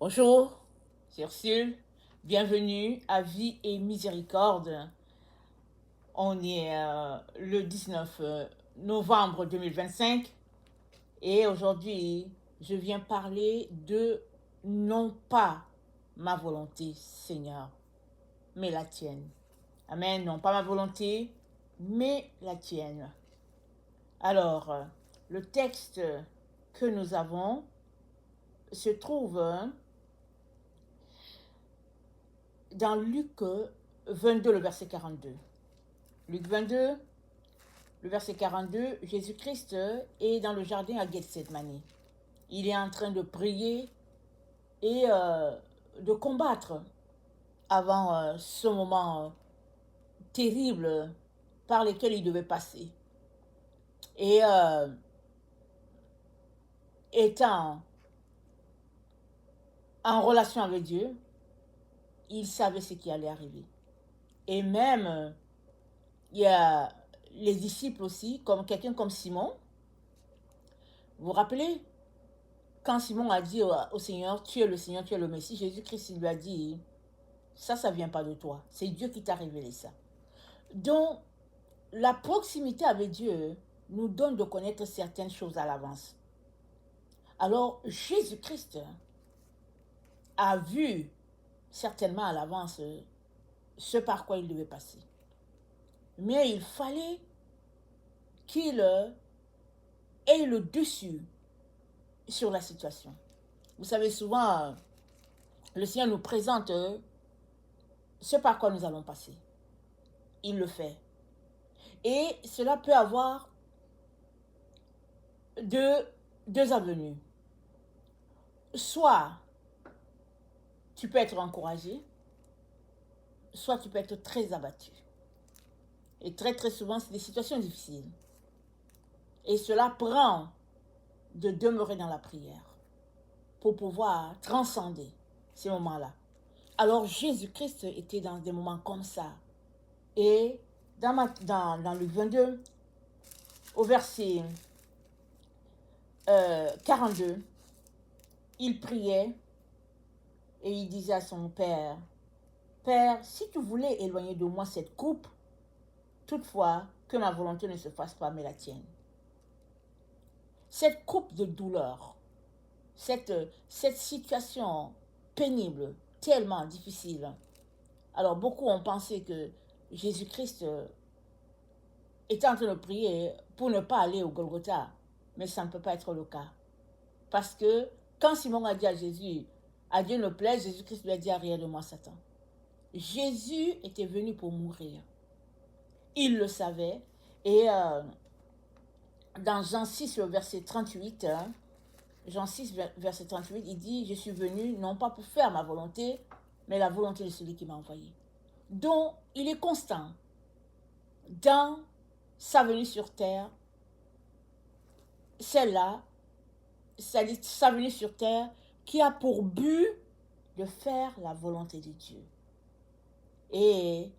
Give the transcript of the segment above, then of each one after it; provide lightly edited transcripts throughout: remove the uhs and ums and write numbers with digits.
Bonjour, c'est Ursule. Bienvenue à Vie et Miséricorde. On est le 19 novembre 2025 et aujourd'hui, je viens parler de non pas ma volonté, Seigneur, mais la tienne. Amen, non pas ma volonté, mais la tienne. Alors, le texte que nous avons se trouve dans Luc 22, le verset 42. Luc 22, le verset 42, Jésus-Christ est dans le jardin à Gethsemane. Il est en train de prier et de combattre avant ce moment terrible par lequel il devait passer. Et étant en relation avec Dieu, il savait ce qui allait arriver. Et même, il y a les disciples aussi, comme quelqu'un comme Simon. Vous vous rappelez, quand Simon a dit au Seigneur, tu es le Seigneur, tu es le Messie, Jésus-Christ lui a dit, ça ne vient pas de toi. C'est Dieu qui t'a révélé ça. Donc, la proximité avec Dieu nous donne de connaître certaines choses à l'avance. Alors, Jésus-Christ a vu certainement à l'avance ce par quoi il devait passer. Mais il fallait qu'il ait le dessus sur la situation. Vous savez, souvent, le Seigneur nous présente ce par quoi nous allons passer. Il le fait. Et cela peut avoir deux avenues. Soit tu peux être encouragé, soit tu peux être très abattu. Et très très souvent, c'est des situations difficiles. Et cela prend de demeurer dans la prière pour pouvoir transcender ces moments-là. Alors Jésus-Christ était dans des moments comme ça. Et dans Luc 22, au verset 42, il priait et il disait à son Père, Père, si tu voulais éloigner de moi cette coupe, toutefois que ma volonté ne se fasse pas, mais la tienne. Cette coupe de douleur, cette situation pénible, tellement difficile. Alors beaucoup ont pensé que Jésus-Christ était en train de prier pour ne pas aller au Golgotha, mais ça ne peut pas être le cas. Parce que quand Simon a dit à Jésus, à Dieu ne plaise, Jésus-Christ lui a dit, arrière de moi Satan. Jésus était venu pour mourir. Il le savait. Et dans Jean 6, verset 38, Jean 6, verset 38, il dit, je suis venu non pas pour faire ma volonté, mais la volonté de celui qui m'a envoyé. Donc, il est constant dans sa venue sur terre, celle-là, sa venue sur terre qui a pour but de faire la volonté de Dieu. Et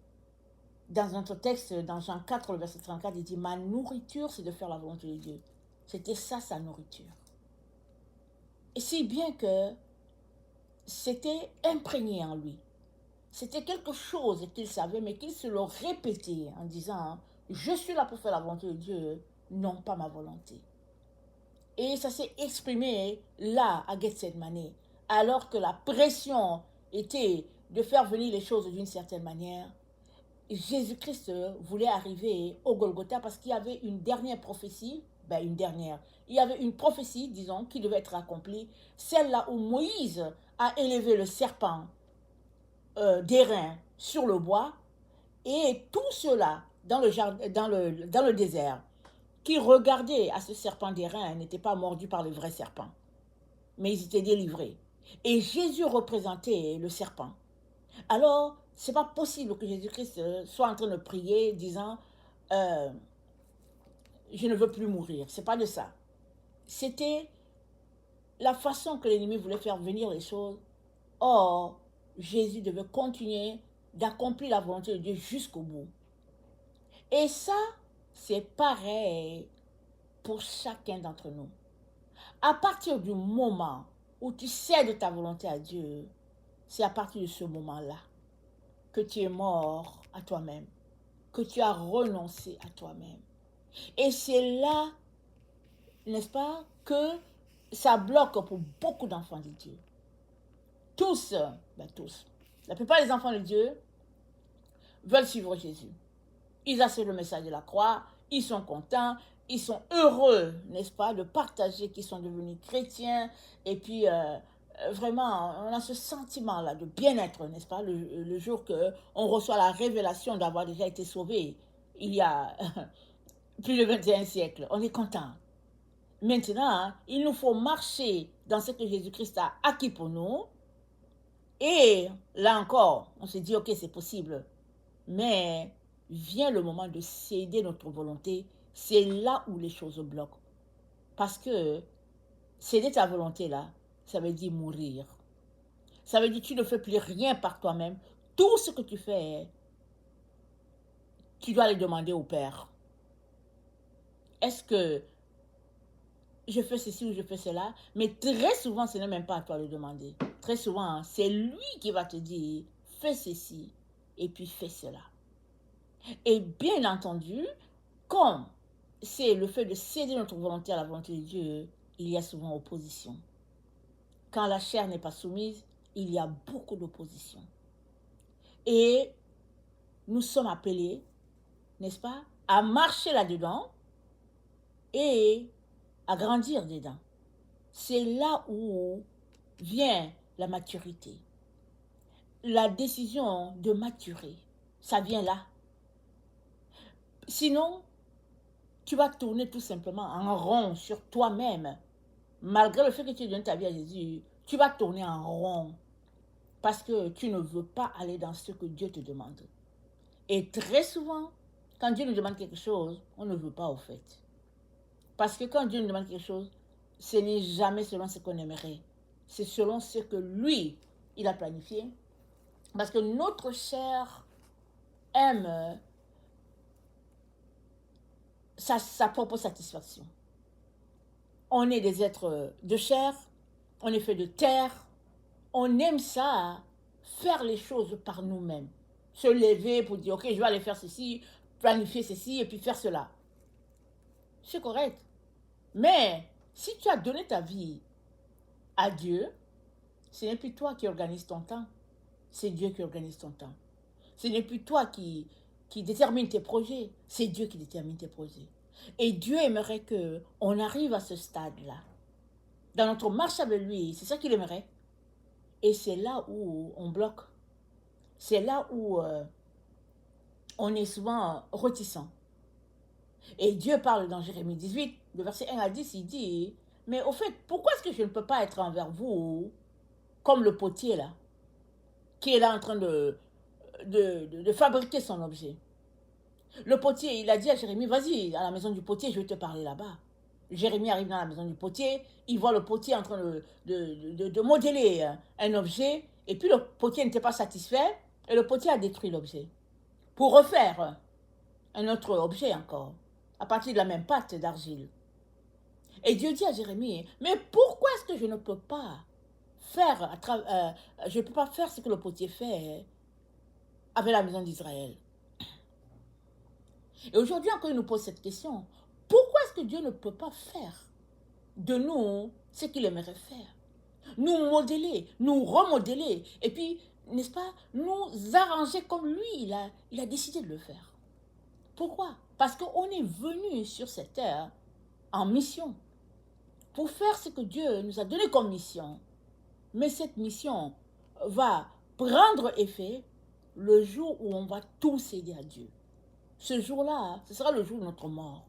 dans notre texte, dans Jean 4, le verset 34, il dit, ma nourriture, c'est de faire la volonté de Dieu. C'était ça, sa nourriture. Et si bien que c'était imprégné en lui. C'était quelque chose qu'il savait, mais qu'il se le répétait en disant, je suis là pour faire la volonté de Dieu, non pas ma volonté. Et ça s'est exprimé là, à Gethsemane, alors que la pression était de faire venir les choses d'une certaine manière. Jésus-Christ voulait arriver au Golgotha parce qu'il y avait une dernière prophétie, il y avait une prophétie, disons, qui devait être accomplie, celle-là où Moïse a élevé le serpent d'airain sur le bois, et tout cela dans le désert, qui regardaient à ce serpent d'airain n'étaient pas mordus par le vrai serpent, mais ils étaient délivrés. Et Jésus représentait le serpent. Alors, c'est pas possible que Jésus-Christ soit en train de prier, disant je ne veux plus mourir. C'est pas de ça. C'était la façon que l'ennemi voulait faire venir les choses. Or, Jésus devait continuer d'accomplir la volonté de Dieu jusqu'au bout. Et ça, c'est pareil pour chacun d'entre nous. À partir du moment où tu cèdes ta volonté à Dieu, c'est à partir de ce moment-là que tu es mort à toi-même, que tu as renoncé à toi-même. Et c'est là, n'est-ce pas, que ça bloque pour beaucoup d'enfants de Dieu. Tous, tous, la plupart des enfants de Dieu veulent suivre Jésus. Ils acceptent le message de la croix, ils sont contents, ils sont heureux, n'est-ce pas, de partager qu'ils sont devenus chrétiens. Et puis, vraiment, on a ce sentiment-là de bien-être, n'est-ce pas, le jour qu'on reçoit la révélation d'avoir déjà été sauvé, il y a plus de 21 siècles. On est content. Maintenant, il nous faut marcher dans ce que Jésus-Christ a acquis pour nous. Et là encore, on se dit, ok, c'est possible. Mais vient le moment de céder notre volonté. C'est là où les choses bloquent. Parce que céder ta volonté là, ça veut dire mourir. Ça veut dire que tu ne fais plus rien par toi-même. Tout ce que tu fais, tu dois le demander au Père. Est-ce que je fais ceci ou je fais cela? Mais très souvent, ce n'est même pas à toi de demander. Très souvent, c'est lui qui va te dire, fais ceci et puis fais cela. Et bien entendu, comme c'est le fait de céder notre volonté à la volonté de Dieu, il y a souvent opposition. Quand la chair n'est pas soumise, il y a beaucoup d'opposition. Et nous sommes appelés, n'est-ce pas, à marcher là-dedans et à grandir dedans. C'est là où vient la maturité. La décision de maturer, ça vient là. Sinon, tu vas tourner tout simplement en rond sur toi-même. Malgré le fait que tu donnes ta vie à Jésus, tu vas tourner en rond parce que tu ne veux pas aller dans ce que Dieu te demande. Et très souvent, quand Dieu nous demande quelque chose, on ne veut pas au fait. Parce que quand Dieu nous demande quelque chose, ce n'est jamais selon ce qu'on aimerait. C'est selon ce que lui, il a planifié. Parce que notre chair aime sa propre satisfaction. On est des êtres de chair, on est fait de terre, on aime ça, faire les choses par nous-mêmes. Se lever pour dire, ok, je vais aller faire ceci, planifier ceci et puis faire cela. C'est correct. Mais si tu as donné ta vie à Dieu, ce n'est plus toi qui organise ton temps, c'est Dieu qui organise ton temps. Ce n'est plus toi qui détermine tes projets, c'est Dieu qui détermine tes projets. Et Dieu aimerait qu'on arrive à ce stade-là. Dans notre marche avec lui, c'est ça qu'il aimerait. Et c'est là où on bloque. C'est là où on est souvent réticent. Et Dieu parle dans Jérémie 18, le verset 1 à 10, il dit, mais au fait, pourquoi est-ce que je ne peux pas être envers vous comme le potier là, qui est là en train de fabriquer son objet? Le potier, il a dit à Jérémie, vas-y, à la maison du potier, je vais te parler là-bas. Jérémie arrive dans la maison du potier, il voit le potier en train de modeler un objet, et puis le potier n'était pas satisfait, et le potier a détruit l'objet pour refaire un autre objet encore, à partir de la même pâte d'argile. Et Dieu dit à Jérémie, mais pourquoi est-ce que je ne peux pas faire, je ne peux pas faire ce que le potier fait avec la maison d'Israël? Et aujourd'hui encore, il nous pose cette question. Pourquoi est-ce que Dieu ne peut pas faire de nous ce qu'il aimerait faire? Nous modeler, nous remodeler, et puis, n'est-ce pas, nous arranger comme lui, il a décidé de le faire. Pourquoi? Parce qu'on est venu sur cette terre en mission, pour faire ce que Dieu nous a donné comme mission. Mais cette mission va prendre effet le jour où on va tout céder à Dieu. Ce jour-là, ce sera le jour de notre mort.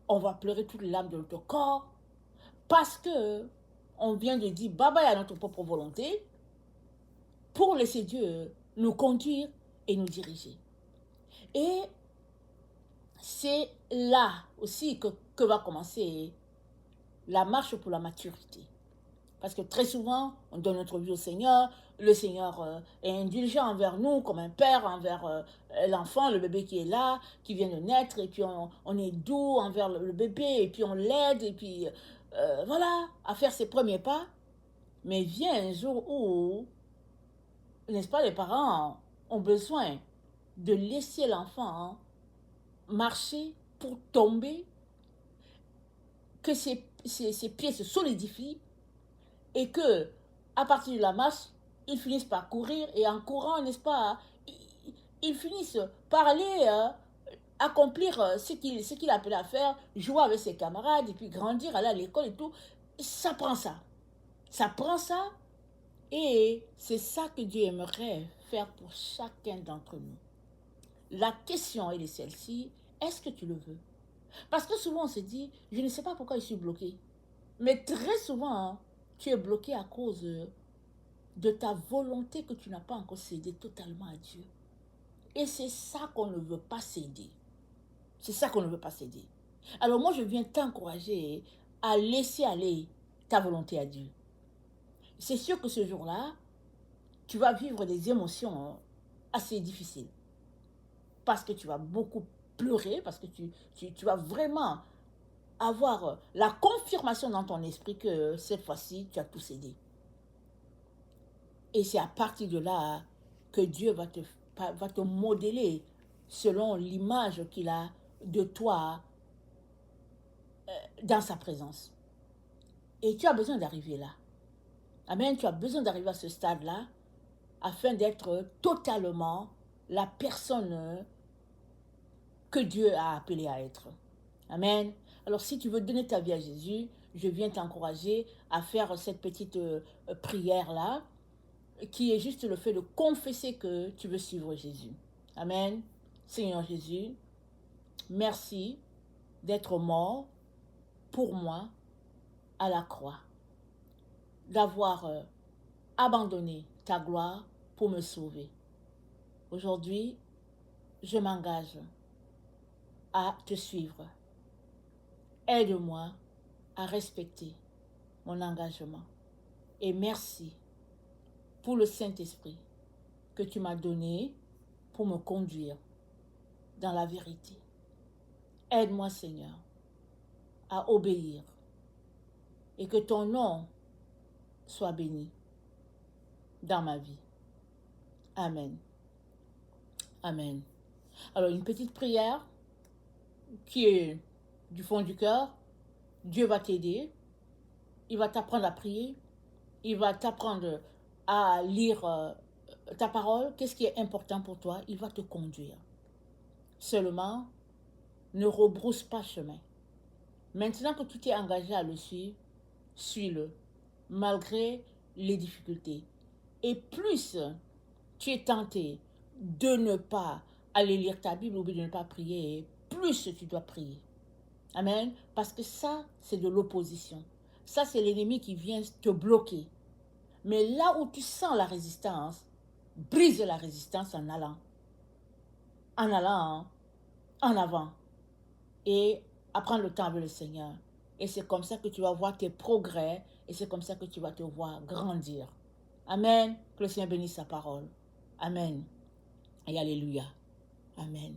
On va pleurer toutes les larmes de notre corps parce que on vient de dire bye bye à notre propre volonté pour laisser Dieu nous conduire et nous diriger. Et c'est là aussi que va commencer la marche pour la maturité. Parce que très souvent, on donne notre vie au Seigneur, le Seigneur est indulgent envers nous, comme un père envers l'enfant, le bébé qui est là, qui vient de naître, et puis on est doux envers le bébé, et puis on l'aide, et puis voilà, à faire ses premiers pas. Mais vient un jour où, n'est-ce pas, les parents ont besoin de laisser l'enfant marcher pour tomber, que ses pieds se solidifient et que, à partir de la marche, ils finissent par courir et en courant, n'est-ce pas, ils finissent par aller accomplir ce qu'il appelait à faire, jouer avec ses camarades et puis grandir, aller à l'école et tout. Ça prend ça. Ça prend ça et c'est ça que Dieu aimerait faire pour chacun d'entre nous. La question est celle-ci, est-ce que tu le veux? Parce que souvent on se dit, je ne sais pas pourquoi je suis bloqué. Mais très souvent, tu es bloqué à cause de ta volonté que tu n'as pas encore cédé totalement à Dieu. Et c'est ça qu'on ne veut pas céder. C'est ça qu'on ne veut pas céder. Alors moi, je viens t'encourager à laisser aller ta volonté à Dieu. C'est sûr que ce jour-là, tu vas vivre des émotions assez difficiles. Parce que tu vas beaucoup pleurer, parce que tu vas vraiment avoir la confirmation dans ton esprit que cette fois-ci, tu as tout cédé. Et c'est à partir de là que Dieu va te modeler selon l'image qu'il a de toi dans sa présence. Et tu as besoin d'arriver là. Amen, tu as besoin d'arriver à ce stade-là afin d'être totalement la personne que Dieu a appelée à être. Amen. Alors si tu veux donner ta vie à Jésus, je viens t'encourager à faire cette petite prière-là, qui est juste le fait de confesser que tu veux suivre Jésus. Amen. Seigneur Jésus, merci d'être mort pour moi à la croix, d'avoir abandonné ta gloire pour me sauver. Aujourd'hui, je m'engage à te suivre. Aide-moi à respecter mon engagement. Et merci pour le Saint-Esprit que tu m'as donné pour me conduire dans la vérité. Aide-moi, Seigneur, à obéir et que ton nom soit béni dans ma vie. Amen. Amen. Alors, une petite prière qui est du fond du cœur. Dieu va t'aider. Il va t'apprendre à prier. Il va t'apprendre à lire ta parole. Qu'est-ce qui est important pour toi? Il va te conduire. Seulement, ne rebrousse pas chemin. Maintenant que tu t'es engagé à le suivre, suis-le, malgré les difficultés. Et plus tu es tenté de ne pas aller lire ta Bible ou de ne pas prier, plus tu dois prier. Amen. Parce que ça, c'est de l'opposition. Ça, c'est l'ennemi qui vient te bloquer. Mais là où tu sens la résistance, brise la résistance en allant en avant et apprendre le temps avec le Seigneur. Et c'est comme ça que tu vas voir tes progrès et c'est comme ça que tu vas te voir grandir. Amen. Que le Seigneur bénisse sa parole. Amen. Et alléluia. Amen.